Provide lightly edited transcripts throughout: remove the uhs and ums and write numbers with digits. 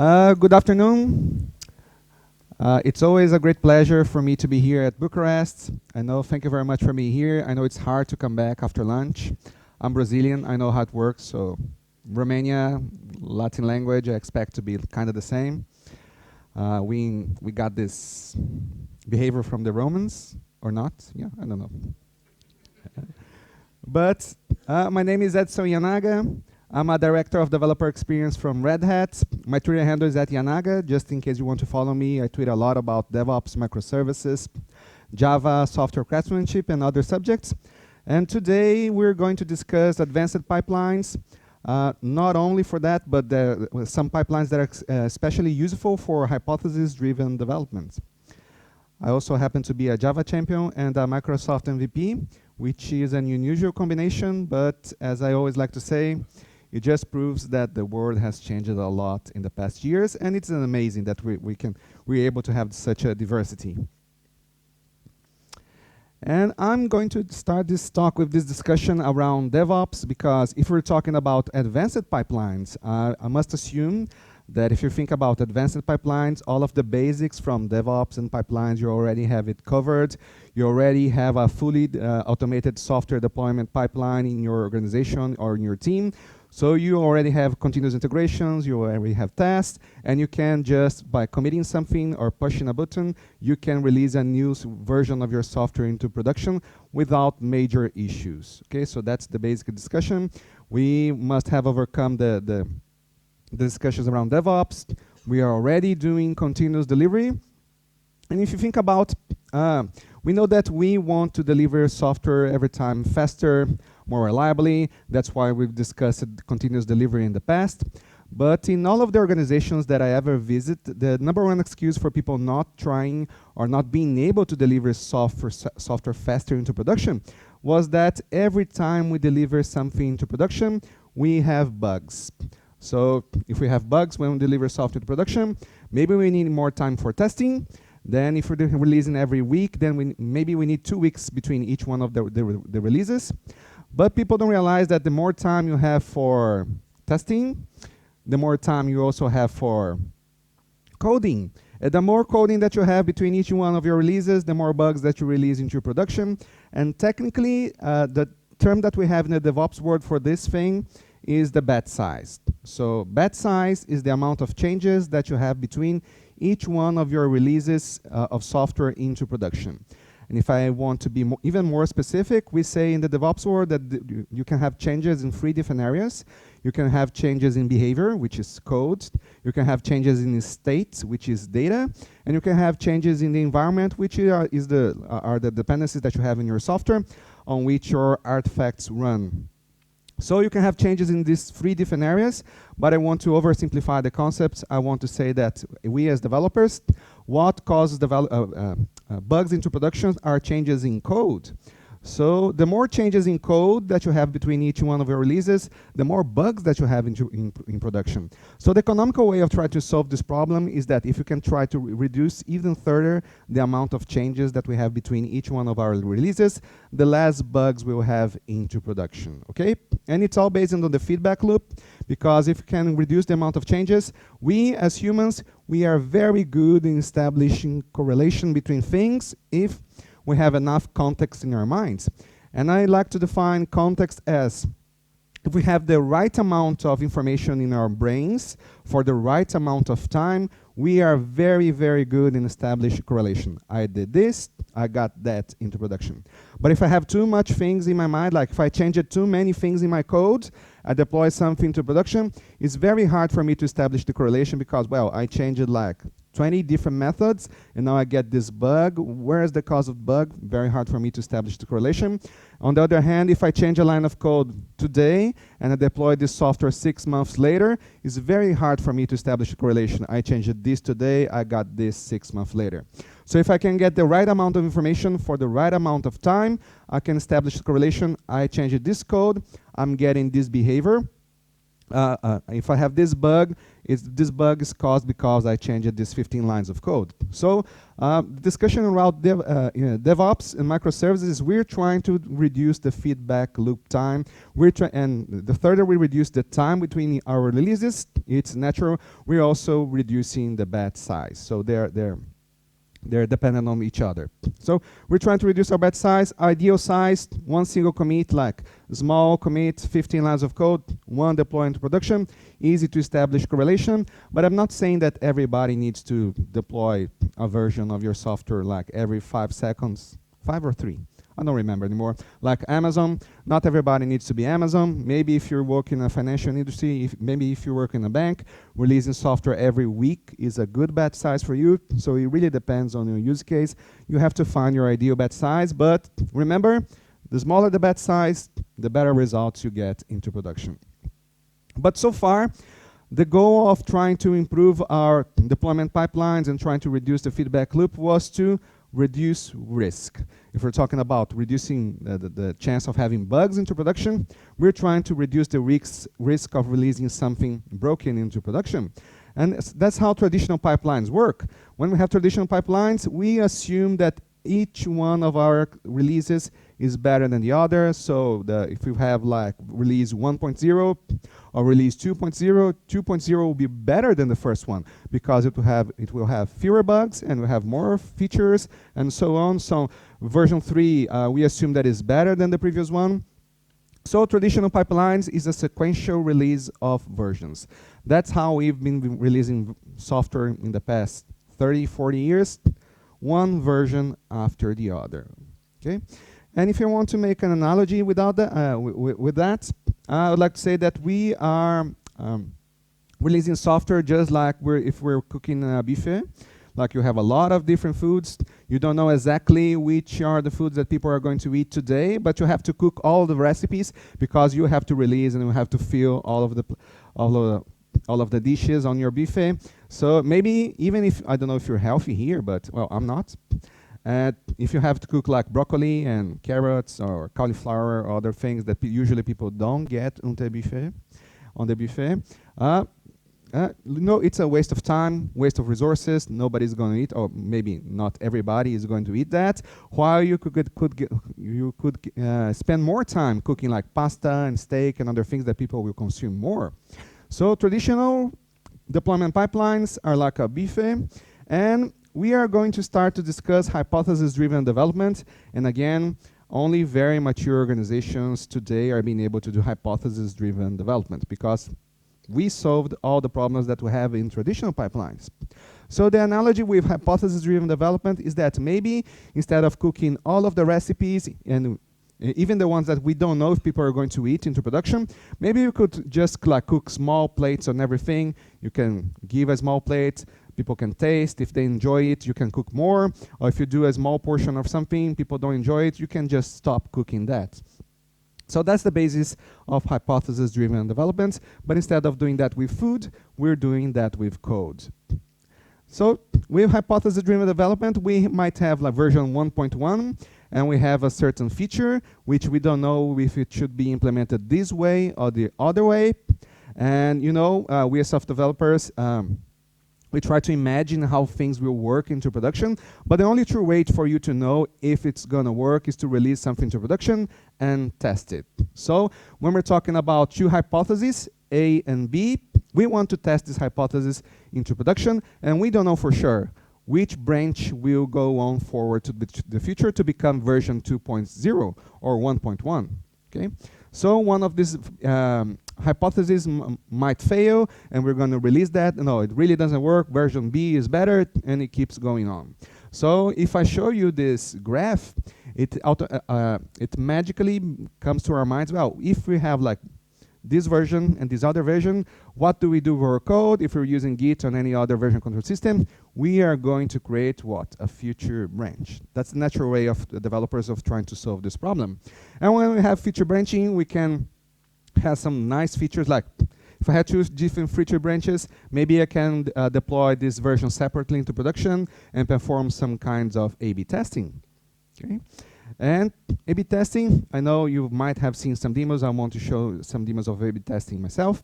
Good afternoon. It's always a great pleasure for me to be here at Bucharest. Thank you very much for being here. I know it's hard to come back after lunch. I'm Brazilian, I know how it works, so Romania, Latin language, I expect to be kind of the same. We got this behavior from the Romans, or not? Yeah, I don't know. But my name is Edson Yanaga. I'm a director of developer experience from Red Hat. My Twitter handle is @Yanaga. Just in case you want to follow me, I tweet a lot about DevOps, microservices, Java, software craftsmanship, and other subjects. And today we're going to discuss advanced pipelines. Not only for that, but some pipelines that are especially useful for hypothesis-driven development. I also happen to be a Java champion and a Microsoft MVP, which is an unusual combination, but as I always like to say, it just proves that the world has changed a lot in the past years, and it's amazing that we're able to have such a diversity. And I'm going to start this talk with this discussion around DevOps, because if we're talking about advanced pipelines, I must assume that if you think about advanced pipelines, all of the basics from DevOps and pipelines, you already have it covered. You already have a fully automated software deployment pipeline in your organization or in your team. So you already have continuous integrations, you already have tests, and you can just, by committing something or pushing a button, you can release a new version of your software into production without major issues. Okay, so that's the basic discussion. We must have overcome the discussions around DevOps. We are already doing continuous delivery. And if you think about, we know that we want to deliver software every time faster, more reliably. That's why we've discussed continuous delivery in the past. But in all of the organizations that I ever visit, the number one excuse for people not trying or not being able to deliver software faster into production was that every time we deliver something into production, we have bugs. So if we have bugs when we deliver software to production, maybe we need more time for testing. Then if we're releasing every week, then maybe we need 2 weeks between each one of the releases. But people don't realize that the more time you have for testing, the more time you also have for coding. And the more coding that you have between each one of your releases, the more bugs that you release into production. And technically, the term that we have in the DevOps world for this thing is the batch size. So batch size is the amount of changes that you have between each one of your releases of software into production. And if I want to be even more specific, we say in the DevOps world that you can have changes in 3 different areas. You can have changes in behavior, which is code. You can have changes in state, which is data. And you can have changes in the environment, which are the dependencies that you have in your software on which your artifacts run. So you can have changes in these 3 different areas, but I want to oversimplify the concepts. I want to say that we as developers, what causes bugs into production are changes in code. So the more changes in code that you have between each one of your releases, the more bugs that you have in production. So the economical way of trying to solve this problem is that if you can try to reduce even further the amount of changes that we have between each one of our releases, the less bugs we'll have into production, okay? And it's all based on the feedback loop, because if you can reduce the amount of changes, we as humans, we are very good in establishing correlation between things if we have enough context in our minds. And I like to define context as if we have the right amount of information in our brains for the right amount of time, we are very, very good in establishing correlation. I did this, I got that into production. But if I have too much things in my mind, like if I change too many things in my code, I deploy something to production, it's very hard for me to establish the correlation because, well, I changed like 20 different methods, and now I get this bug. Where is the cause of bug? Very hard for me to establish the correlation. On the other hand, if I change a line of code today and I deploy this software 6 months later, it's very hard for me to establish a correlation. I changed this today, I got this 6 months later. So if I can get the right amount of information for the right amount of time, I can establish a correlation. I changed this code, I'm getting this behavior. if I have this bug, this bug is caused because I changed these 15 lines of code. So discussion around DevOps and microservices, we're trying to reduce the feedback loop time. And the further we reduce the time between our releases, it's natural. We're also reducing the batch size. So they're dependent on each other. So we're trying to reduce our batch size. Ideal size, one single commit, like small commit, 15 lines of code, one deploy into production, easy to establish correlation. But I'm not saying that everybody needs to deploy a version of your software like every 5 seconds, 5 or 3. I don't remember anymore. Like Amazon, not everybody needs to be Amazon. Maybe if you're working in a financial industry, maybe if you work in a bank, releasing software every week is a good batch size for you. So it really depends on your use case. You have to find your ideal batch size. But remember, the smaller the batch size, the better results you get into production. But so far, the goal of trying to improve our deployment pipelines and trying to reduce the feedback loop was to reduce risk. If we're talking about reducing the chance of having bugs into production, we're trying to reduce the risk of releasing something broken into production. And that's how traditional pipelines work. When we have traditional pipelines, we assume that each one of our releases is better than the other. So if you have like release 1.0 or release 2.0, 2.0 will be better than the first one because it will have fewer bugs and will have more features and so on. So version 3, we assume that is better than the previous one. So traditional pipelines is a sequential release of versions. That's how we've been releasing software in the past 30, 40 years, one version after the other. Okay. And if you want to make an analogy with that, I would like to say that we are releasing software just like if we're cooking a buffet. Like you have a lot of different foods. You don't know exactly which are the foods that people are going to eat today, but you have to cook all the recipes because you have to release and you have to fill all of the dishes on your buffet. So maybe even if, I don't know if you're healthy here, but well, I'm not. If you have to cook like broccoli and carrots or cauliflower or other things that usually people don't get on the buffet, no, it's a waste of time, waste of resources. Nobody's going to eat, or maybe not everybody is going to eat that. While you could spend more time cooking like pasta and steak and other things that people will consume more. So traditional deployment pipelines are like a buffet, and we are going to start to discuss hypothesis-driven development. And again, only very mature organizations today are being able to do hypothesis-driven development because we solved all the problems that we have in traditional pipelines. So the analogy with hypothesis-driven development is that maybe instead of cooking all of the recipes and even the ones that we don't know if people are going to eat into production, maybe you could just like cook small plates on everything. You can give a small plate, people can taste. If they enjoy it, you can cook more. Or if you do a small portion of something, people don't enjoy it, you can just stop cooking that. So that's the basis of hypothesis-driven development. But instead of doing that with food, we're doing that with code. So with hypothesis-driven development, we might have like version 1.1, and we have a certain feature, which we don't know if it should be implemented this way or the other way. And you know, we as software developers, we try to imagine how things will work into production, but the only true way for you to know if it's gonna work is to release something to production and test it. So when we're talking about two hypotheses, A and B, we want to test this hypothesis into production, and we don't know for sure which branch will go on forward to the future to become version 2.0 or 1.1, okay? So one of these hypotheses might fail, and we're going to release that. No, it really doesn't work. Version B is better, and it keeps going on. So if I show you this graph, it magically comes to our minds, well, if we have like this version and this other version, what do we do with our code? If we're using Git on any other version control system, we are going to create what? A future branch. That's the natural way of the developers of trying to solve this problem. And when we have feature branching, we can have some nice features like, if I had two different feature branches, maybe I can deploy this version separately into production and perform some kinds of A/B testing. Okay. And A/B testing, I know you might have seen some demos. I want to show some demos of A/B testing myself.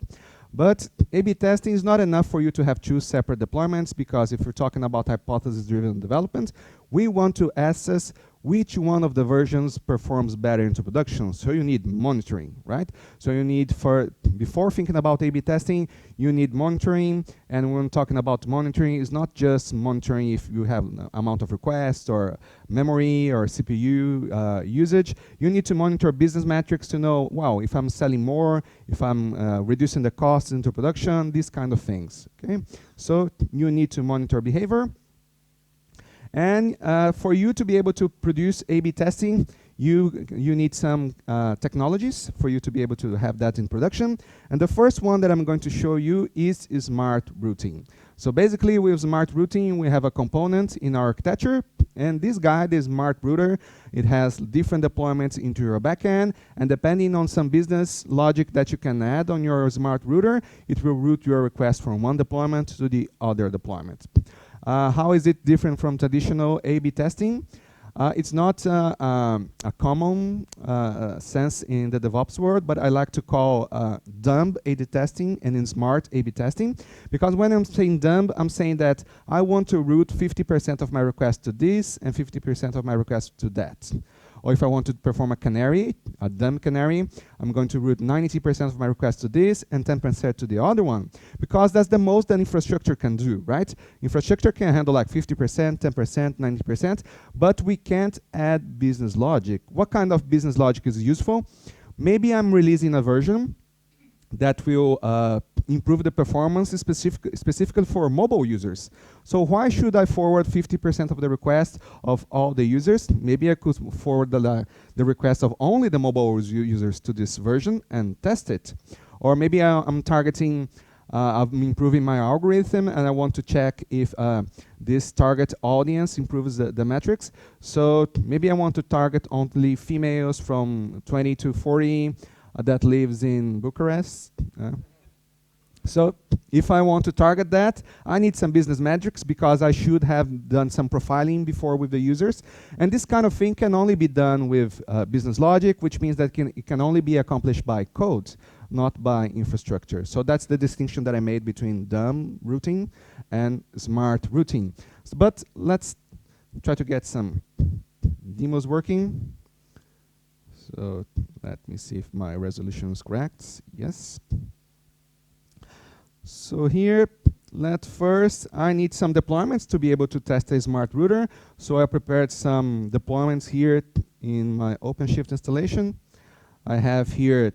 But A/B testing is not enough for you to have two separate deployments, because if we're talking about hypothesis-driven development, we want to assess which one of the versions performs better into production. So you need monitoring, right? So you need, before thinking about A/B testing, you need monitoring. And when talking about monitoring, it's not just monitoring if you have an amount of requests or memory or CPU usage. You need to monitor business metrics to know, wow, if I'm selling more, if I'm reducing the costs into production, these kind of things, okay? So you need to monitor behavior. And for you to be able to produce A/B testing, you need some technologies for you to be able to have that in production. And the first one that I'm going to show you is smart routing. So basically, with smart routing, we have a component in our architecture. And this guy, the smart router, it has different deployments into your backend. And depending on some business logic that you can add on your smart router, it will route your request from one deployment to the other deployment. How is it different from traditional A/B testing? It's not a common sense in the DevOps world, but I like to call dumb A/B testing and in smart A/B testing. Because when I'm saying dumb, I'm saying that I want to route 50% of my request to this and 50% of my request to that. Or if I want to perform a canary, a dumb canary, I'm going to route 90% of my requests to this and 10% to the other one. Because that's the most that infrastructure can do, right? Infrastructure can handle like 50%, 10%, 90%, but we can't add business logic. What kind of business logic is useful? Maybe I'm releasing a version that will improve the performance specifically for mobile users. So why should I forward 50% of the request of all the users? Maybe I could forward the request of only the mobile users to this version and test it. Or maybe I'm targeting, I'm improving my algorithm and I want to check if this target audience improves the metrics. So maybe I want to target only females from 20 to 40 that lives in Bucharest. So if I want to target that, I need some business metrics because I should have done some profiling before with the users. And this kind of thing can only be done with business logic, which means that it can only be accomplished by code, not by infrastructure. So that's the distinction that I made between dumb routing and smart routing. But let's try to get some demos working. So let me see if my resolution is correct. Yes. So here, I need some deployments to be able to test a smart router. So I prepared some deployments here in my OpenShift installation. I have here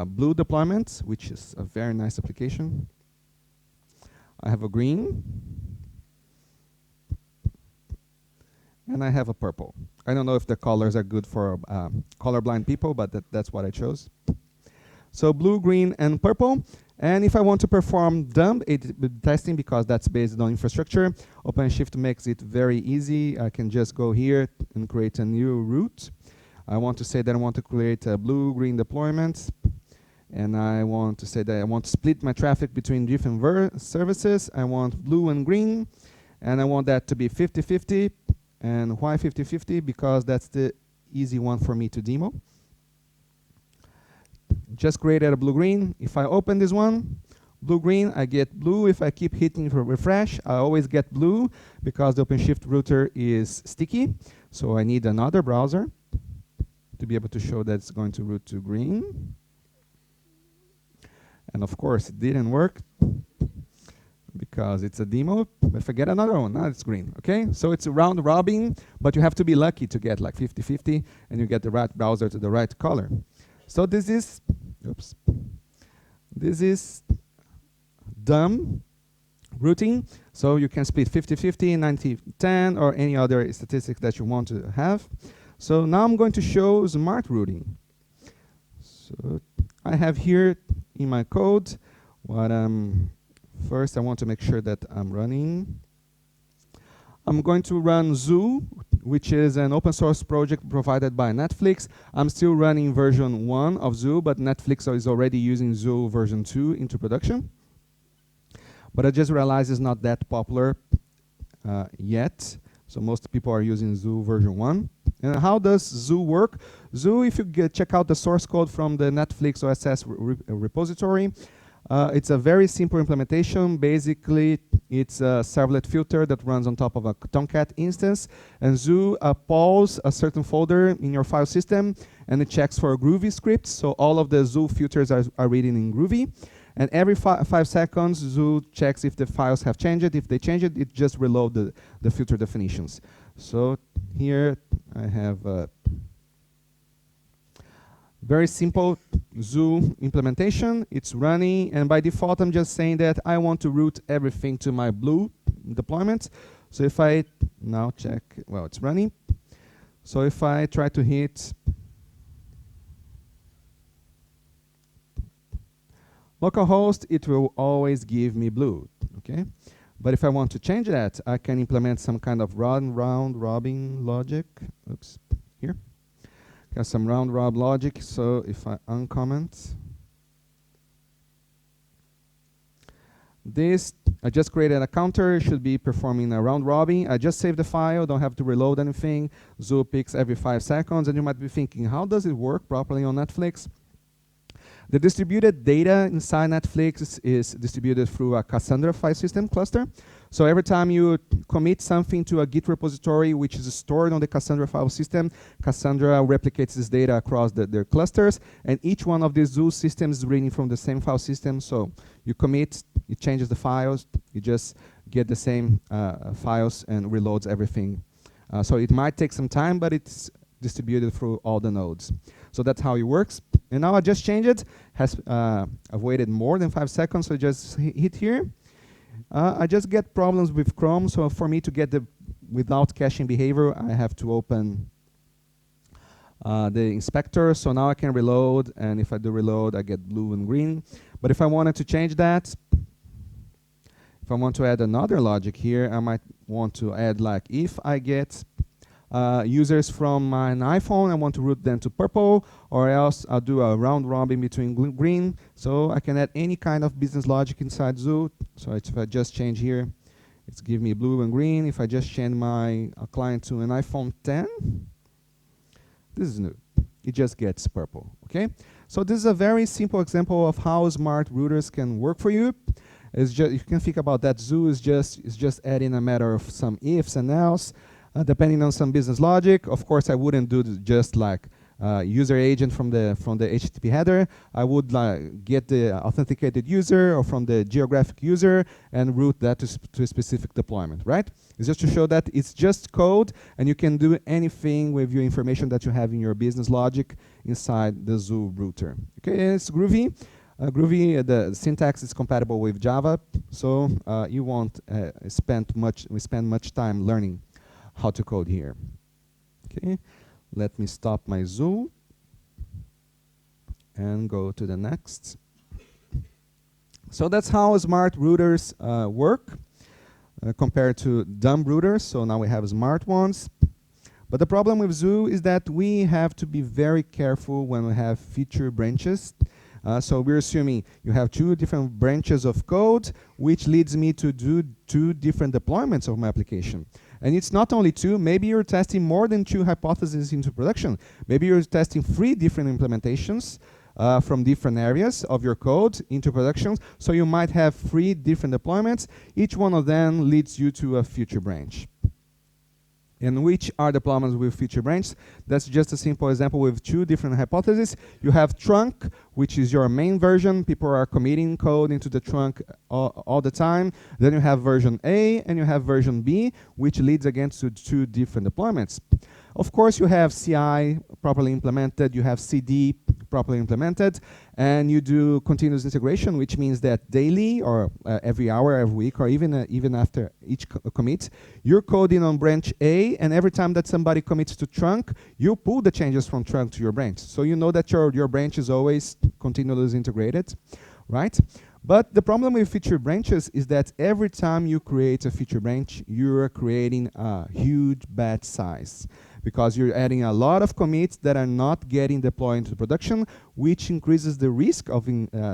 blue deployment, which is a very nice application. I have a green. And I have a purple. I don't know if the colors are good for colorblind people, but that's what I chose. So blue, green, and purple. And if I want to perform dumb A/B testing, because that's based on infrastructure, OpenShift makes it very easy. I can just go here and create a new route. I want to say that I want to create a blue-green deployment. And I want to say that I want to split my traffic between different services. I want blue and green. And I want that to be 50-50. And why 50-50? Because that's the easy one for me to demo. Just created a blue-green. If I open this one, blue-green, I get blue. If I keep hitting for refresh, I always get blue because the OpenShift router is sticky. So I need another browser to be able to show that it's going to route to green. And of course, it didn't work because it's a demo. If I get another one, now it's green, okay? So it's a round robin, but you have to be lucky to get like 50-50 and you get the right browser to the right color. So this is, oops, this is dumb routing. So you can split 50-50, 90-10, or any other statistic that you want to have. So now I'm going to show smart routing. So I have here in my code what first I want to make sure that I'm running. I'm going to run Zoo, which is an open source project provided by Netflix. I'm still running version 1 of Zoo, but Netflix is already using Zoo version 2 into production. But I just realized it's not that popular yet. So most people are using Zoo version 1. And how does Zoo work? Zoo, if you check out the source code from the Netflix OSS repository, It's a very simple implementation. Basically, it's a servlet filter that runs on top of a Tomcat instance, and Zoo pulls a certain folder in your file system, and it checks for Groovy scripts. So all of the Zoo filters are reading in Groovy. And every 5 seconds, Zoo checks if the files have changed. If they change it, it just reload the filter definitions. So here I have a very simple Zoo implementation. It's running, and by default, I'm just saying that I want to route everything to my blue deployment. So if I now check, well, it's running. So if I try to hit localhost, it will always give me blue, okay? But if I want to change that, I can implement some kind of round robin logic. Oops, here. Got some round robin logic, so if I uncomment this, I just created a counter, it should be performing a round robin. I just saved the file, don't have to reload anything. Zoo picks every 5 seconds, and you might be thinking, how does it work properly on Netflix? The distributed data inside Netflix is distributed through a Cassandra file system cluster. So every time you commit something to a Git repository, which is stored on the Cassandra file system, Cassandra replicates this data across their clusters, and each one of these Zoo systems is reading from the same file system. So you commit, it changes the files, you just get the same files and reloads everything. So it might take some time, but it's distributed through all the nodes. So that's how it works. And now I just changed it. I've waited more than 5 seconds, so just hit here. I just get problems with Chrome, so for me to get the without caching behavior, I have to open the inspector. So now I can reload, and if I do reload, I get blue and green. But if I wanted to change that, if I want to add another logic here, I might want to add like if I get users from an iPhone, I want to route them to purple, or else I'll do a round robin between green. So I can add any kind of business logic inside Zoo. So if I just change here, it's give me blue and green. If I just change my client to an iPhone 10, this is new. It just gets purple, okay? So this is a very simple example of how smart routers can work for you. It's just, you can think about that. Zoo is just adding a matter of some ifs and else. Depending on some business logic, of course, I wouldn't do just like user agent from the HTTP header. I would get the authenticated user or from the geographic user and route that to a specific deployment, right? It's just to show that it's just code, and you can do anything with your information that you have in your business logic inside the Zoo router. Okay, it's Groovy. Groovy, the syntax is compatible with Java, so you won't spend much time learning how to code here. Okay, let me stop my Zoo and go to the next. So that's how smart routers work compared to dumb routers. So now we have smart ones. But the problem with Zoo is that we have to be very careful when we have feature branches. So we're assuming you have 2 different branches of code, which leads me to do 2 different deployments of my application. And it's not only 2, maybe you're testing more than 2 hypotheses into production. Maybe you're testing 3 different implementations from different areas of your code into production. So you might have 3 different deployments. Each one of them leads you to a feature branch. And which are deployments with feature branch? That's just a simple example with 2 different hypotheses. You have trunk, which is your main version. People are committing code into the trunk all the time. Then you have version A, and you have version B, which leads again to 2 different deployments. Of course, you have CI properly implemented, you have CD properly implemented, and you do continuous integration, which means that daily or every hour, every week, or even after each commit, you're coding on branch A, and every time that somebody commits to trunk, you pull the changes from trunk to your branch. So you know that your branch is always continuously integrated, right? But the problem with feature branches is that every time you create a feature branch, you're creating a huge batch size, because you're adding a lot of commits that are not getting deployed into production, which increases the risk of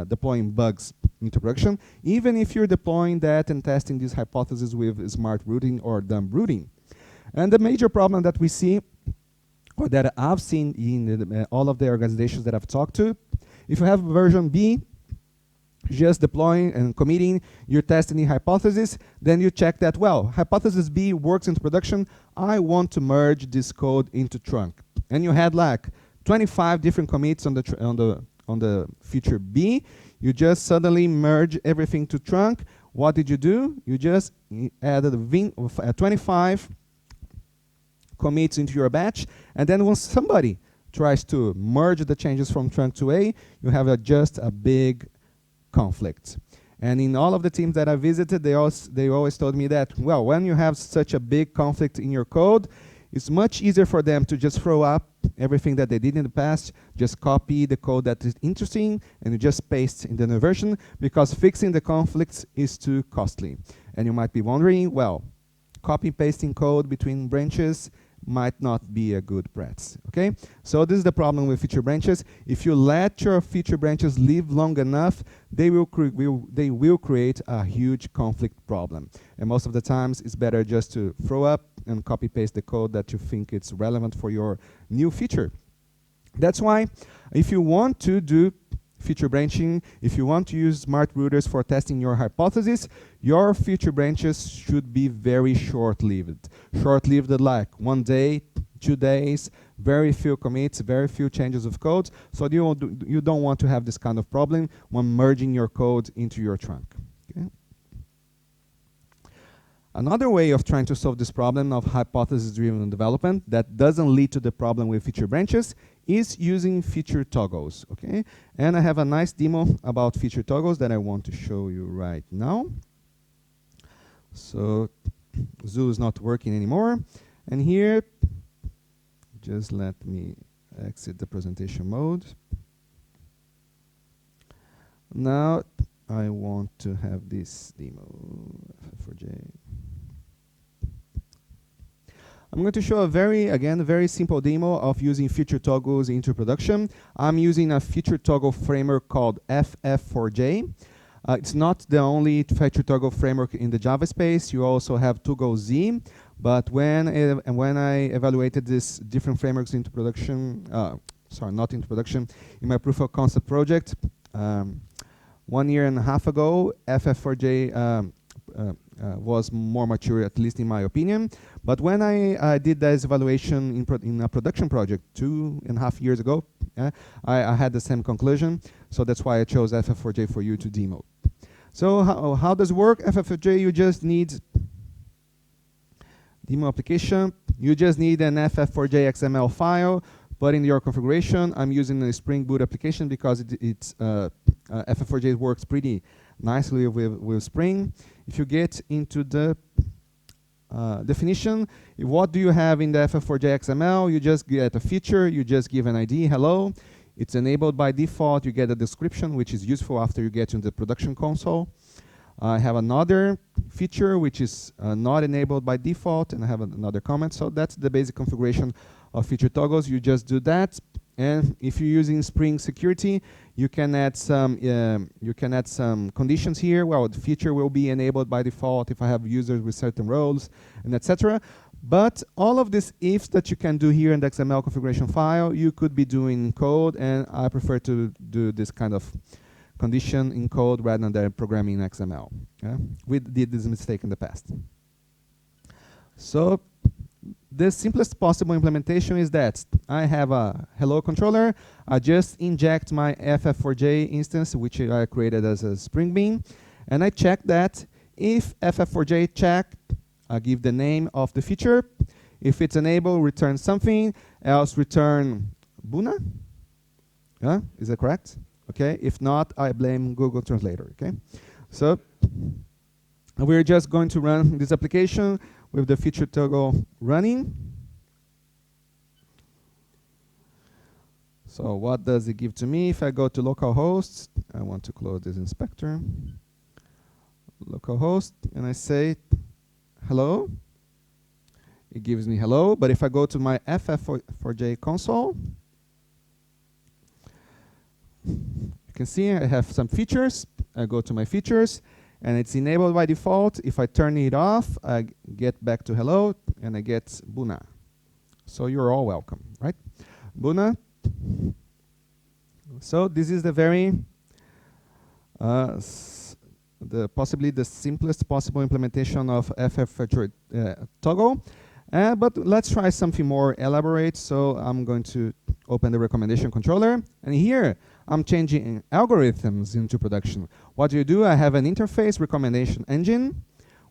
deploying bugs into production, even if you're deploying that and testing this hypothesis with smart routing or dumb routing. And the major problem that we see, or that I've seen in all of the organizations that I've talked to, if you have version B, just deploying and committing your testing hypothesis. Then you check that, well, hypothesis B works into production. I want to merge this code into trunk. And you had like 25 different commits on the feature B. You just suddenly merge everything to trunk. What did you do? You just added 25 commits into your batch, and then once somebody tries to merge the changes from trunk to A, you have just a big conflict. And in all of the teams that I visited, they always told me that, well, when you have such a big conflict in your code, it's much easier for them to just throw up everything that they did in the past, just copy the code that is interesting, and you just paste in the new version, because fixing the conflicts is too costly. And you might be wondering, well, copy pasting code between branches might not be a good practice, okay? So this is the problem with feature branches. If you let your feature branches live long enough, they will create a huge conflict problem. And most of the times, it's better just to throw up and copy paste the code that you think it's relevant for your new feature. That's why if you want to do feature branching, if you want to use smart routers for testing your hypothesis, your feature branches should be very short-lived. Short-lived like 1 day, 2 days, very few commits, very few changes of code. So you don't want to have this kind of problem when merging your code into your trunk. Okay? Another way of trying to solve this problem of hypothesis-driven development that doesn't lead to the problem with feature branches is using feature toggles, okay? And I have a nice demo about feature toggles that I want to show you right now. So Zoo is not working anymore. And here, just let me exit the presentation mode. Now I want to have this demo for J. I'm going to show a very simple demo of using feature toggles into production. I'm using a feature toggle framework called FF4J. It's not the only feature toggle framework in the Java space. You also have Toggle Z. But when I evaluated these different frameworks into production, sorry, not into production, in my proof of concept project, 1.5 years ago, FF4J was more mature, at least in my opinion. But when I did this evaluation in a production project 2.5 years ago, I had the same conclusion. So that's why I chose FF4J for you to demo. So how does it work? FF4J, you just need demo application. You just need an FF4J XML file. But in your configuration, I'm using a Spring Boot application because FF4J works pretty nicely with Spring. If you get into the definition, what do you have in the FF4J XML? You just get a feature, you just give an ID, hello. It's enabled by default, you get a description, which is useful after you get into the production console. I have another feature, which is not enabled by default, and I have another comment. So that's the basic configuration of feature toggles. You just do that. And if you're using Spring Security, you can add some conditions here. Well, the feature will be enabled by default if I have users with certain roles, and etc. But all of these ifs that you can do here in the XML configuration file, you could be doing in code, and I prefer to do this kind of condition in code rather than programming in XML. Yeah? We did this mistake in the past. So the simplest possible implementation is that I have a hello controller. I just inject my FF4J instance, which I created as a Spring Bean, and I check that if FF4J checked, I give the name of the feature. If it's enabled, return something, else return Buna. Yeah, is that correct? Okay, if not, I blame Google Translator, okay? So we're just going to run this application with the feature toggle running. So what does it give to me? If I go to localhost, I want to close this inspector. Localhost, and I say hello. It gives me hello, but if I go to my FF4J console, you can see I have some features. I go to my features, and it's enabled by default. If I turn it off, I get back to hello, and I get Buna. So you're all welcome, right? Buna. So this is the very possibly the simplest possible implementation of FF Virtual Toggle. But let's try something more elaborate. So I'm going to open the recommendation controller. And here, I'm changing algorithms into production. What do you do? I have an interface recommendation engine,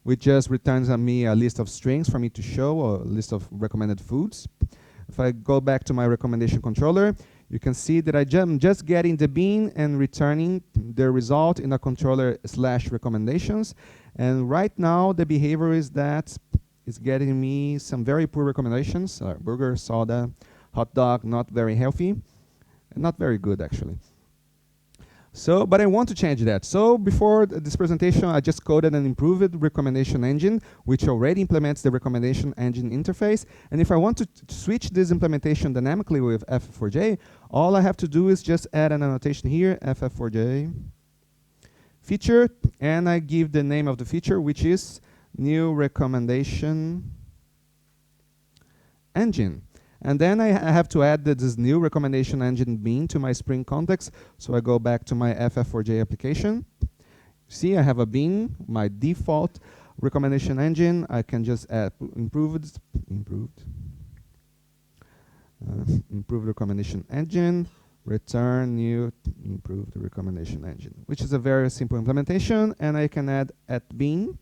which just returns me a list of strings for me to show, or a list of recommended foods. If I go back to my recommendation controller, you can see that I'm just getting the bean and returning the result in a controller / recommendations. And right now, the behavior is that it's getting me some very poor recommendations. Burger, soda, hot dog, not very healthy, and not very good, actually. So, but I want to change that. So before this presentation, I just coded an improved recommendation engine, which already implements the recommendation engine interface. And if I want to switch this implementation dynamically with FF4J, all I have to do is just add an annotation here, FF4J feature, and I give the name of the feature, which is new recommendation engine. And then I have to add this new recommendation engine bean to my Spring context. So I go back to my FF4J application. See, I have a bean, my default recommendation engine. I can just add improved recommendation engine, return new improved recommendation engine, which is a very simple implementation. And I can add bean.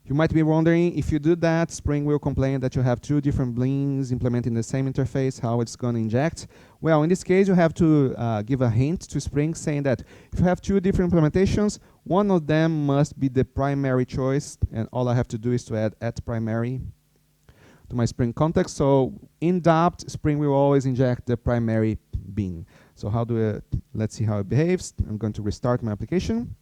You might be wondering, if you do that, Spring will complain that you have two different beans implementing the same interface, how it's going to inject. Well, in this case, you have to give a hint to Spring saying that if you have two different implementations, one of them must be the primary choice, and all I have to do is to add primary to my Spring context. So in doubt, Spring will always inject the primary bean. So how do let's see how it behaves. I'm going to restart my application.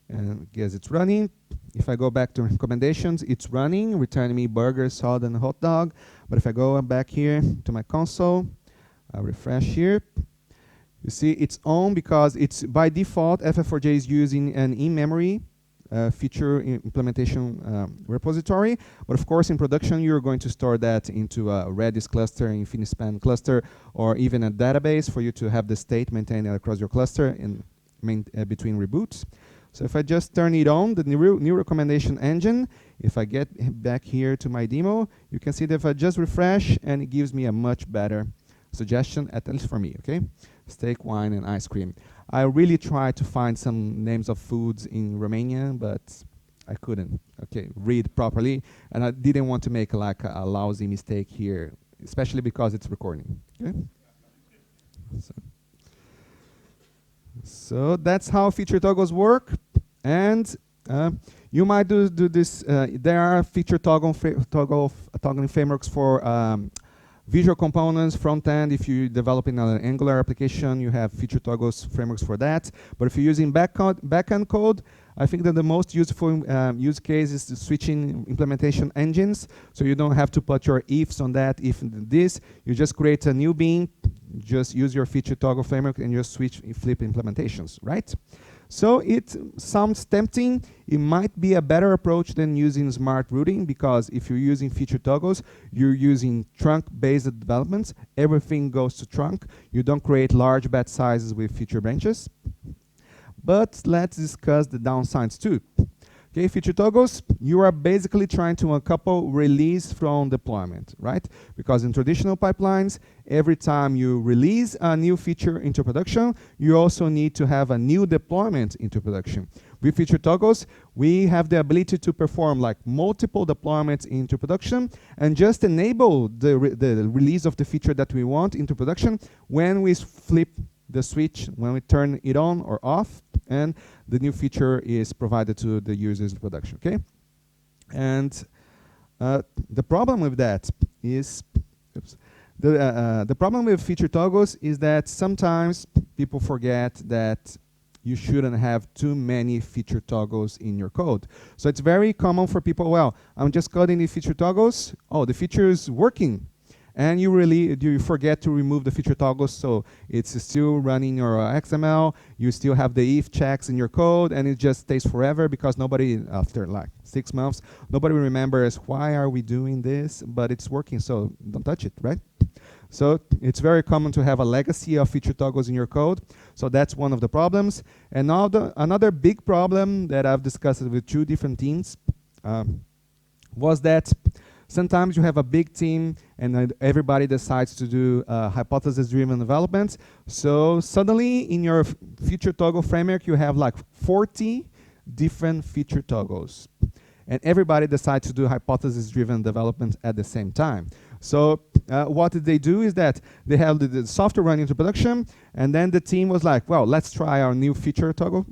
And guess it's running. If I go back to recommendations, it's running, returning me burger, soda, and hot dog. But if I go back here to my console, I refresh here. You see it's on because it's by default, FF4J is using an in-memory feature implementation repository. But of course, in production, you're going to store that into a Redis cluster, InfiniSpan cluster, or even a database for you to have the state maintained across your cluster in between reboots. So if I just turn it on, the new recommendation engine, if I get back here to my demo, you can see that if I just refresh, and it gives me a much better suggestion, at least for me, okay? Steak, wine, and ice cream. I really tried to find some names of foods in Romanian, but I couldn't, okay, read properly. And I didn't want to make like a lousy mistake here, especially because it's recording, okay? So that's how feature toggles work. And you might do this. There are feature toggling frameworks for visual components, front end. If you're developing an Angular application, you have feature toggles frameworks for that. But if you're using backend code, I think that the most useful use case is the switching implementation engines. So you don't have to put your ifs on that, if this. You just create a new bean, just use your feature toggle framework, and just flip implementations, right? So it sounds tempting. It might be a better approach than using smart routing, because if you're using feature toggles, you're using trunk-based developments. Everything goes to trunk. You don't create large batch sizes with feature branches. But let's discuss the downsides too. Okay, feature toggles, you are basically trying to uncouple release from deployment, right? Because in traditional pipelines, every time you release a new feature into production, you also need to have a new deployment into production. With feature toggles, we have the ability to perform like multiple deployments into production and just enable the release of the feature that we want into production when we flip the switch, when we turn it on or off, and the new feature is provided to the users in production, okay? And the problem with that is, the problem with feature toggles is that sometimes people forget that you shouldn't have too many feature toggles in your code. So it's very common for people, well, I'm just coding the feature toggles. Oh, the feature is working. And you forget to remove the feature toggles, so it's still running your XML. You still have the if checks in your code, and it just stays forever because nobody, after like 6 months, nobody remembers why are we doing this, but it's working, so don't touch it, right? So it's very common to have a legacy of feature toggles in your code. So that's one of the problems. And now another big problem that I've discussed with 2 different teams was that sometimes you have a big team and everybody decides to do hypothesis-driven development. So suddenly in your feature toggle framework, you have like 40 different feature toggles. And everybody decides to do hypothesis-driven development at the same time. So what did they do is that they have the software running into production, and then the team was like, well, let's try our new feature toggle.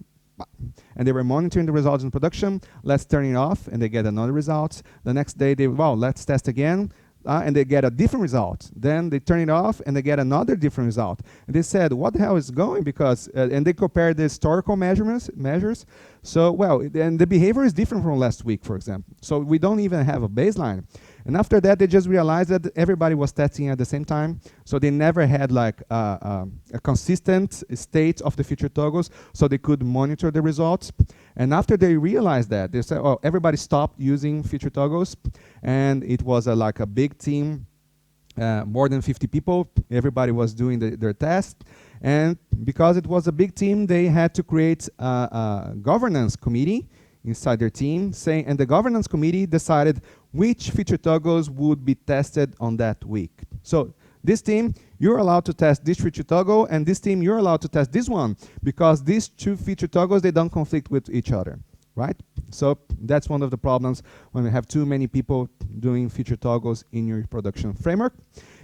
And they were monitoring the results in production. Let's turn it off, and they get another result. The next day, well, let's test again. And they get a different result. Then they turn it off, and they get another different result. And they said, what the hell is going? Because, and they compared the historical measures. So, well, and the behavior is different from last week, for example. So we don't even have a baseline. And after that, they just realized that everybody was testing at the same time. So they never had like a consistent state of the feature toggles, so they could monitor the results. And after they realized that, they said, oh, everybody stopped using feature toggles. And it was like a big team, more than 50 people. Everybody was doing their test. And because it was a big team, they had to create a governance committee inside their team, and the governance committee decided which feature toggles would be tested on that week. So this team, you're allowed to test this feature toggle, and this team, you're allowed to test this one, because these 2 feature toggles, they don't conflict with each other, right? So that's one of the problems when we have too many people doing feature toggles in your production framework.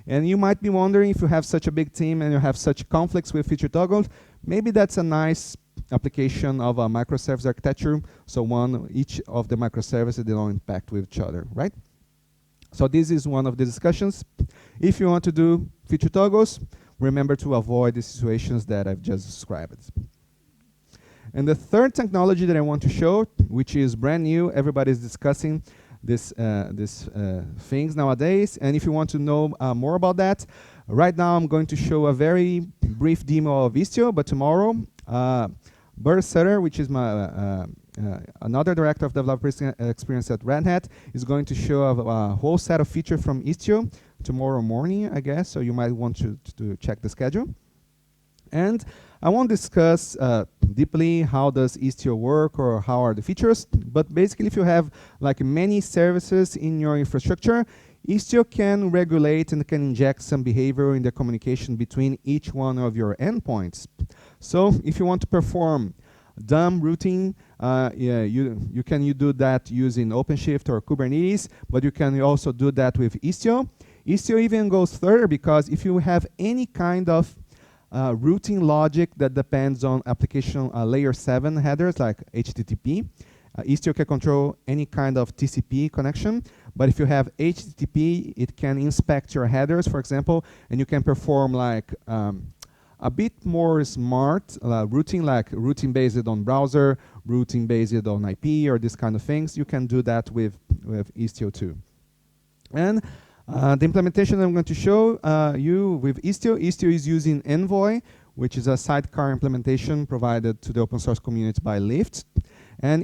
And you might be wondering, if you have such a big team and you have such conflicts with feature toggles, maybe that's a nice application of a microservice architecture. So each of the microservices, they don't impact with each other, right? So this is one of the discussions. If you want to do feature toggles, remember to avoid the situations that I've just described. And the third technology that I want to show, which is brand new, everybody's discussing these things nowadays. And if you want to know more about that, right now I'm going to show a very brief demo of Istio, but tomorrow, Bert Sutter, which is my another director of developer experience at Red Hat, is going to show a whole set of features from Istio tomorrow morning, I guess. So you might want to check the schedule. And I won't discuss deeply how does Istio work or how are the features, but basically if you have like many services in your infrastructure, Istio can regulate and can inject some behavior in the communication between each one of your endpoints. So if you want to perform dumb routing, you can do that using OpenShift or Kubernetes, but you can also do that with Istio. Istio even goes further, because if you have any kind of routing logic that depends on application layer 7 headers like HTTP, Istio can control any kind of TCP connection. But if you have HTTP, it can inspect your headers, for example, and you can perform like a bit more smart routing, like routing based on browser, routing based on IP, or this kind of things. You can do that with Istio too. And the implementation I'm going to show you with Istio is using Envoy, which is a sidecar implementation provided to the open source community by Lyft. And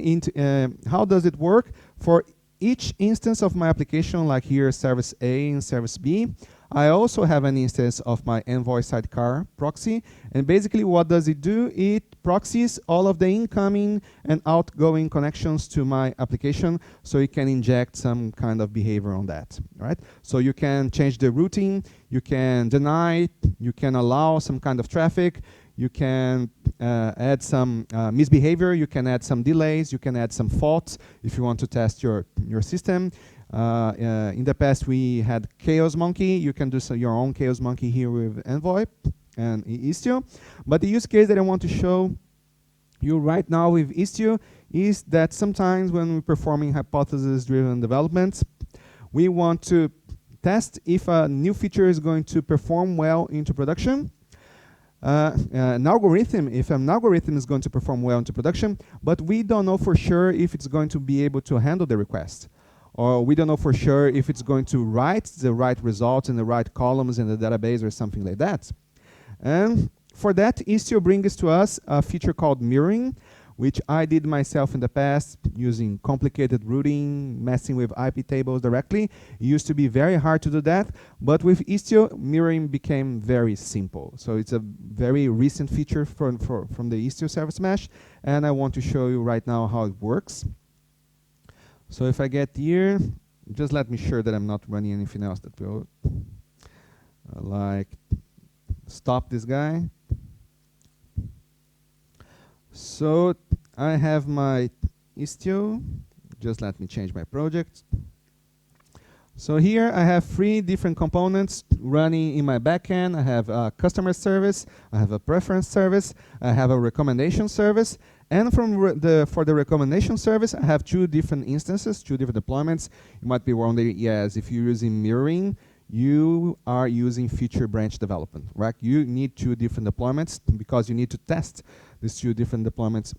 how does it work? For each instance of my application, like here Service A and Service B, I also have an instance of my Envoy sidecar proxy. And basically what does it do? It proxies all of the incoming and outgoing connections to my application, so it can inject some kind of behavior on that, right? So you can change the routing, you can deny, you can allow some kind of traffic, you can add some misbehavior, you can add some delays, you can add some faults if you want to test your system. In the past, we had Chaos Monkey. You can do your own Chaos Monkey here with Envoy and Istio. But the use case that I want to show you right now with Istio is that sometimes when we're performing hypothesis-driven development, we want to test if a new feature is going to perform well into production. If an algorithm is going to perform well into production, but we don't know for sure if it's going to be able to handle the request. Or we don't know for sure if it's going to write the right results in the right columns in the database or something like that. And for that, Istio brings to us a feature called mirroring, which I did myself in the past using complicated routing, messing with IP tables directly. It used to be very hard to do that, but with Istio, mirroring became very simple. So it's a very recent feature from the Istio service mesh, and I want to show you right now how it works. So if I get here, just let me sure that I'm not running anything else that will like stop this guy. So I have my Istio. Just let me change my project. So here I have 3 different components running in my backend. I have a customer service, I have a preference service, I have a recommendation service, and for the recommendation service, I have 2 different instances, 2 different deployments. You might be wondering, yes, if you're using mirroring, you are using feature branch development, right? You need 2 different deployments because you need to test these 2 different deployments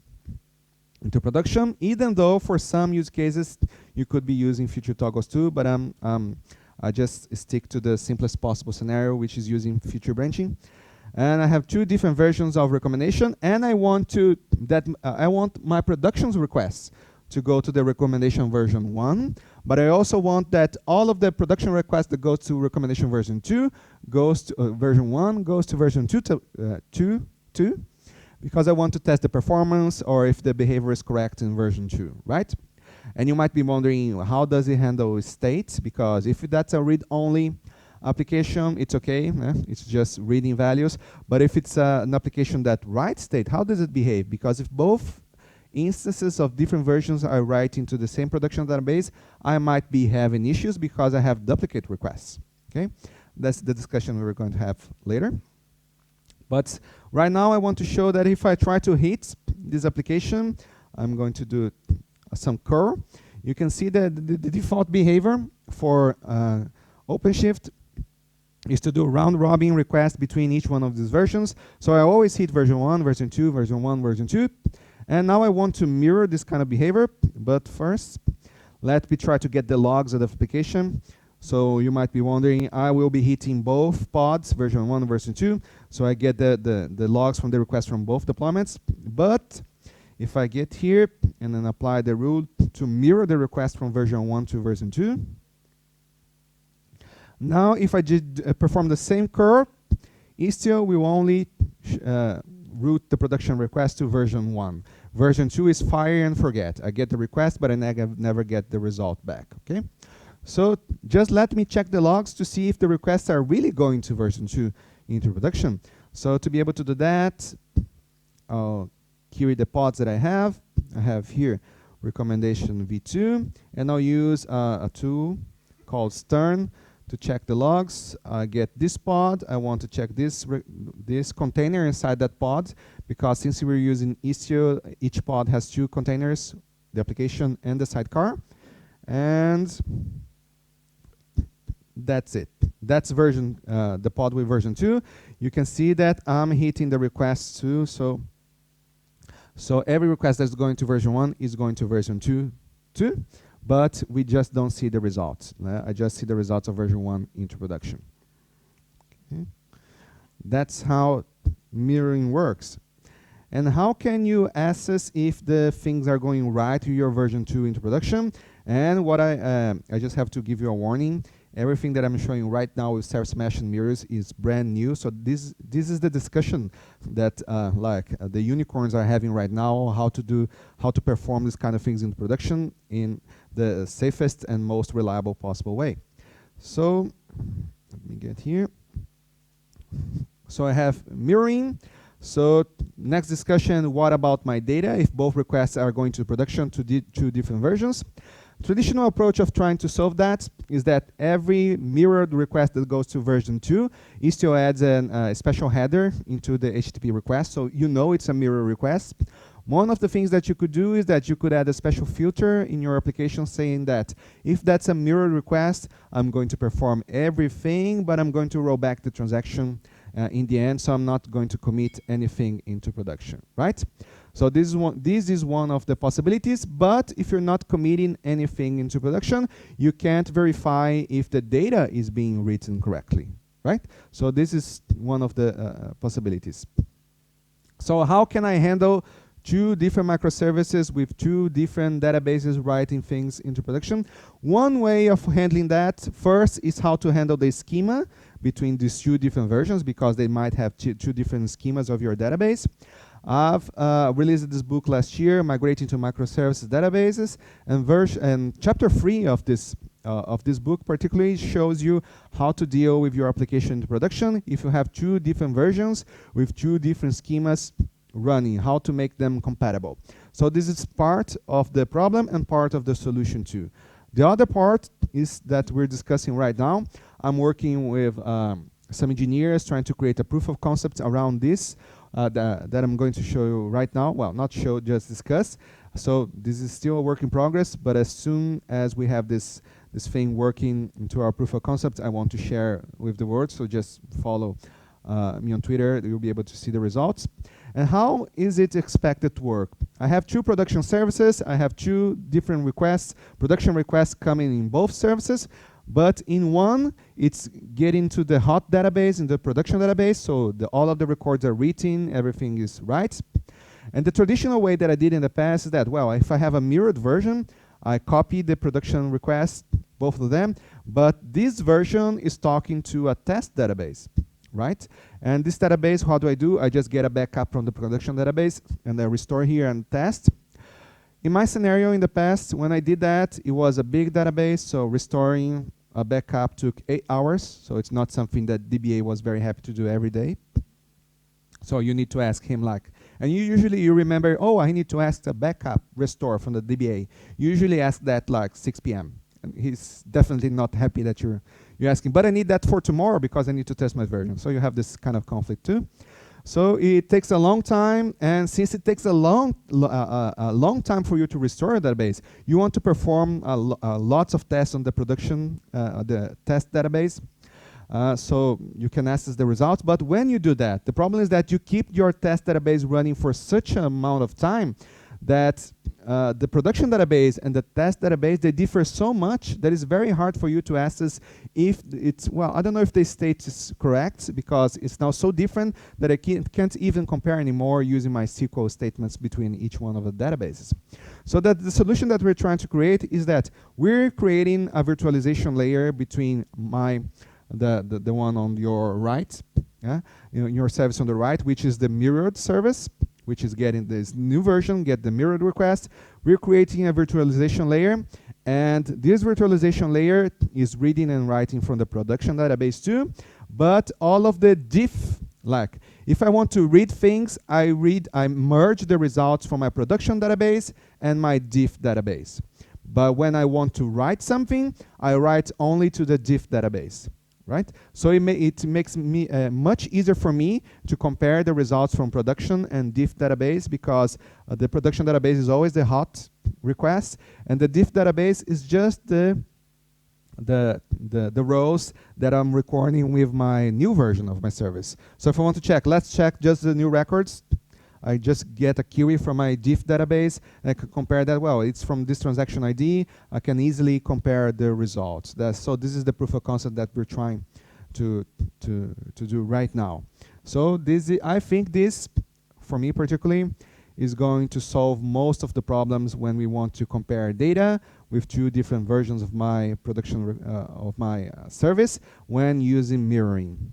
into production, even though for some use cases you could be using feature toggles too, but I just stick to the simplest possible scenario, which is using feature branching. And I have 2 different versions of recommendation, and I want my productions requests to go to the recommendation version 1, but I also want that all of the production requests that go to recommendation version 2 goes to version 1 goes to version 2 because I want to test the performance or if the behavior is correct in version 2, right? And you might be wondering, how does it handle state? Because if that's a read-only application, it's okay, it's just reading values. But if it's an application that writes state, how does it behave? Because if both instances of different versions are writing to the same production database, I might be having issues because I have duplicate requests, okay? That's the discussion we're going to have later. But right now I want to show that if I try to hit this application, I'm going to do some curl. You can see that the default behavior for OpenShift is to do round robin requests between each one of these versions. So I always hit version 1, version 2, version 1, version 2. And now I want to mirror this kind of behavior. But first, let me try to get the logs of the application. So you might be wondering, I will be hitting both pods, version 1 and version 2. So I get the logs from the request from both deployments. But if I get here and then apply the rule to mirror the request from version 1 to version 2, now if I did perform the same curl, Istio will only route the production request to version 1. Version 2 is fire and forget. I get the request, but I never get the result back, okay? So just let me check the logs to see if the requests are really going to version 2 into production. So to be able to do that, I'll query the pods that I have. I have here recommendation v2, and I'll use a tool called Stern to check the logs. I get this pod. I want to check this container inside that pod, because since we're using Istio, each pod has 2 containers, the application and the sidecar. And that's it. That's version the pod with version 2. You can see that I'm hitting the requests too. So every request that's going to version 1 is going to version 2 too, but we just don't see the results. I just see the results of version 1 into production. Okay. That's how mirroring works. And how can you assess if the things are going right to your version 2 into production? And what I just have to give you a warning. Everything that I'm showing right now with Service Mesh and mirrors is brand new. So this is the discussion that the unicorns are having right now, how to perform these kind of things in production in the safest and most reliable possible way. So let me get here. So I have mirroring. So next discussion, what about my data if both requests are going to production to 2 different versions? Traditional approach of trying to solve that is that every mirrored request that goes to version 2, Istio adds a special header into the HTTP request, so you know it's a mirror request. One of the things that you could do is that you could add a special filter in your application saying that if that's a mirrored request, I'm going to perform everything, but I'm going to roll back the transaction in the end, so I'm not going to commit anything into production, right? So this is one of the possibilities, but if you're not committing anything into production, you can't verify if the data is being written correctly, right? So this is one of the possibilities. So how can I handle two different microservices with two different databases writing things into production. One way of handling that first is how to handle the schema between these two different versions, because they might have two different schemas of your database. I've released this book last year, Migrating to Microservices Databases, and chapter 3 of this book particularly shows you how to deal with your application into production if you have two different versions with two different schemas running, how to make them compatible. So this is part of the problem and part of the solution too. The other part is that we're discussing right now. I'm working with some engineers trying to create a proof of concept around this that I'm going to show you right now. Well, not show, just discuss. So this is still a work in progress, but as soon as we have this thing working into our proof of concept, I want to share with the world. So just follow me on Twitter. You'll be able to see the results. And how is it expected to work? I have two production services. I have two different requests, production requests coming in both services. But in one, it's getting to the hot database, in the production database, so all of the records are written, everything is right. And the traditional way that I did in the past is that, well, if I have a mirrored version, I copy the production request, both of them, but this version is talking to a test database, right? And this database, how do? I just get a backup from the production database, and I restore here and test. In my scenario in the past, when I did that, it was a big database, so restoring a backup took 8 hours, so it's not something that DBA was very happy to do every day. So you need to ask him like, and you remember, oh, I need to ask a backup restore from the DBA. You usually ask that like 6 p.m. And he's definitely not happy that you're asking, but I need that for tomorrow because I need to test my version. So you have this kind of conflict too. So it takes a long time, and since it takes a long time for you to restore a database, you want to perform lots of tests on the production, the test database. So you can access the results, but when you do that, the problem is that you keep your test database running for such an amount of time that the production database and the test database, they differ so much that it's very hard for you to access if it's, well, I don't know if the state is correct because it's now so different that I can't even compare anymore using my SQL statements between each one of the databases. So that the solution that we're trying to create is that we're creating a virtualization layer between the one on your right, your service on the right, which is the mirrored service, which is getting this new version, get the mirrored request. We're creating a virtualization layer, and this virtualization layer is reading and writing from the production database too, but all of the diff, like if I want to read things, I merge the results from my production database and my diff database. But when I want to write something, I write only to the diff database. Right? So it makes me much easier for me to compare the results from production and diff database because the production database is always the hot request, and the diff database is just the rows that I'm recording with my new version of my service. So if I want to check, let's check just the new records. I just get a query from my diff database, and I can compare that. Well, it's from this transaction ID. I can easily compare the results. So this is the proof of concept that we're trying to do right now. So I think this, for me particularly, is going to solve most of the problems when we want to compare data with two different versions of my production of my service when using mirroring.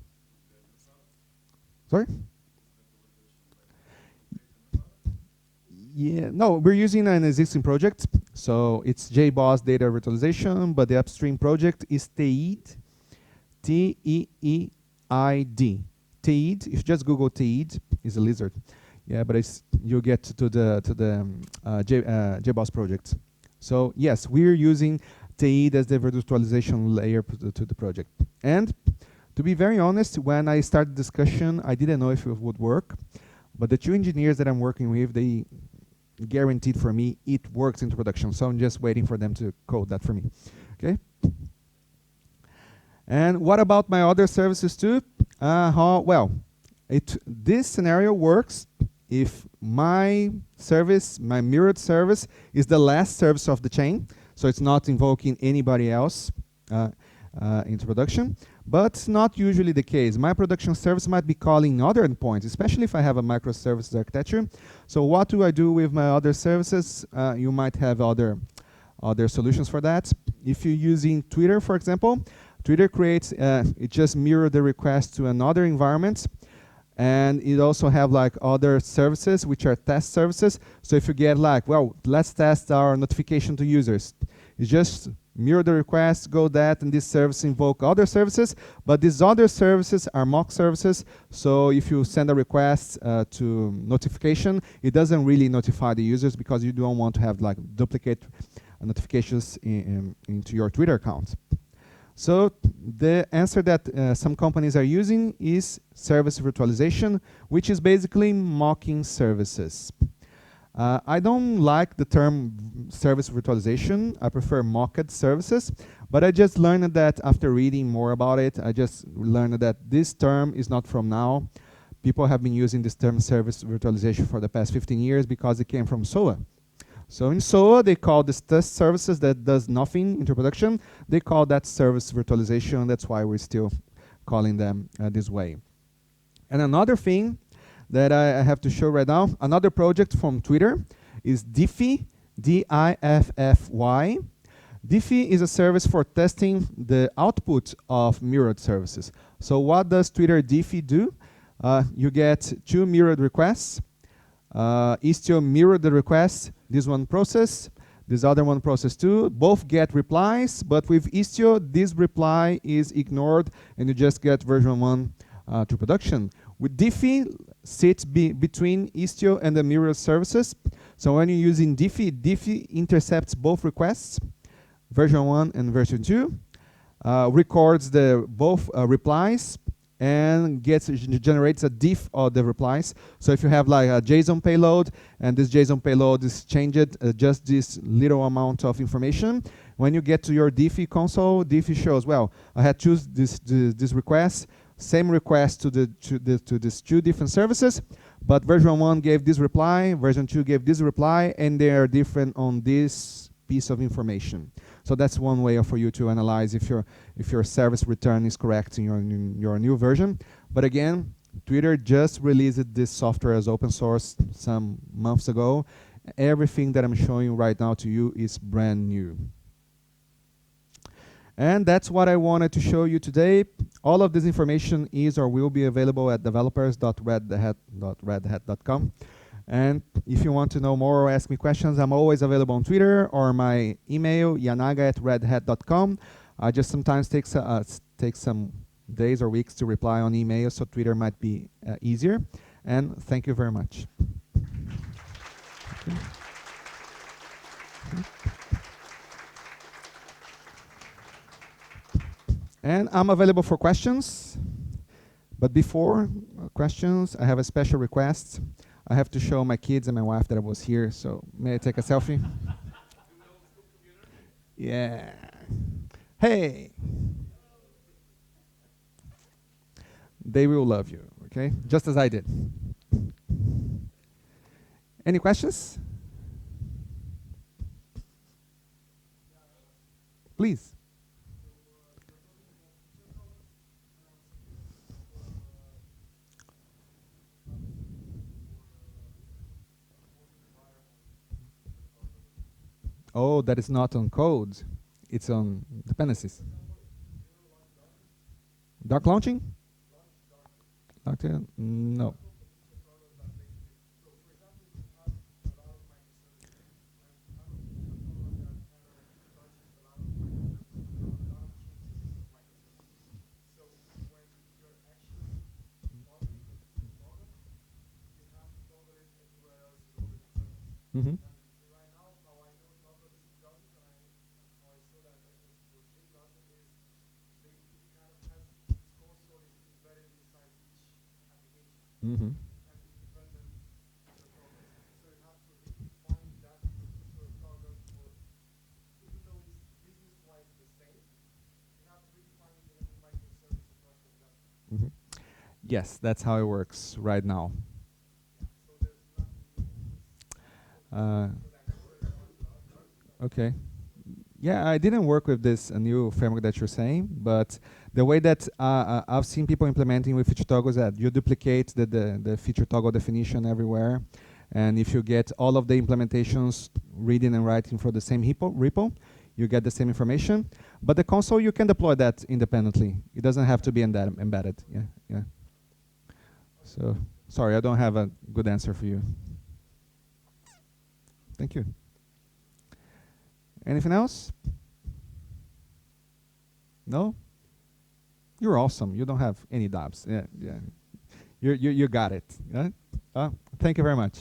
Sorry? Yeah, no, we're using an existing project. So it's JBoss Data Virtualization, but the upstream project is TEID, T-E-E-I-D. TEID, if you just Google TEID, is a lizard. Yeah, but you get to the JBoss project. So yes, we're using TEID as the virtualization layer to the project. And to be very honest, when I started the discussion, I didn't know if it would work. But the two engineers that I'm working with, they guaranteed for me it works into production. So I'm just waiting for them to code that for me. Okay. And what about my other services too? Well, this scenario works if my service, my mirrored service, is the last service of the chain. So it's not invoking anybody else into production. But it's not usually the case. My production service might be calling other endpoints, especially if I have a microservices architecture. So what do I do with my other services? You might have other solutions for that. If you're using Twitter, for example, Twitter creates, it just mirror the request to another environment. And it also have like other services, which are test services. So if you get like, well, let's test our notification to users. You just mirror the request, go that, and this service invoke other services. But these other services are mock services. So if you send a request to notification, it doesn't really notify the users because you don't want to have like duplicate notifications into your Twitter account. So the answer that some companies are using is service virtualization, which is basically mocking services. I don't like the term service virtualization. I prefer mocked services. But I just learned that after reading more about it, I just learned that this term is not from now. People have been using this term service virtualization for the past 15 years because it came from SOA. So in SOA, they call this test services that does nothing into production. They call that service virtualization. That's why we're still calling them this way. And another thing that I have to show right now, another project from Twitter is Diffy, D-I-F-F-Y. Diffy is a service for testing the output of mirrored services. So what does Twitter Diffy do? You get 2 mirrored requests. Istio mirrored the request, this one process, this other one process too. Both get replies, but with Istio, this reply is ignored and you just get version 1 to production. With Diffy, sits between Istio and the mirror services. So when you're using Diffy, Diffy intercepts both requests, version 1 and version 2, records the both replies, and generates a diff of the replies. So if you have like a JSON payload, and this JSON payload is changed just this little amount of information, when you get to your Diffy console, Diffy shows, well, I had choose this request, same request to these 2 different services, but version 1 gave this reply, version 2 gave this reply, and they are different on this piece of information. So that's one way for you to analyze if your service return is correct in your new version. But again, Twitter just released this software as open source some months ago. Everything that I'm showing right now to you is brand new. And that's what I wanted to show you today. All of this information is or will be available at developers.redhat.com. And if you want to know more or ask me questions, I'm always available on Twitter or my email, yanaga@redhat.com. I just sometimes take some days or weeks to reply on email, so Twitter might be easier. And thank you very much. Okay. And I'm available for questions. But before questions, I have a special request. I have to show my kids and my wife that I was here, so may I take a selfie? Yeah. Hey. They will love you, okay? Just as I did. Any questions? Please. Oh, that is not on code. It's on dependencies. Dark launching? No. Mm-hmm. Mm-hmm. Mm-hmm. Yes, that's how it works right now. Okay. Yeah, I didn't work with this new framework that you're saying, but the way that I've seen people implementing with feature toggles, that you duplicate the feature toggle definition everywhere, and if you get all of the implementations reading and writing for the same repo, you get the same information. But the console, you can deploy that independently. It doesn't have to be embedded. Yeah, yeah. So sorry, I don't have a good answer for you. Thank you. Anything else? No? You're awesome. You don't have any doubts. Yeah, yeah. You got it. Yeah? Thank you very much.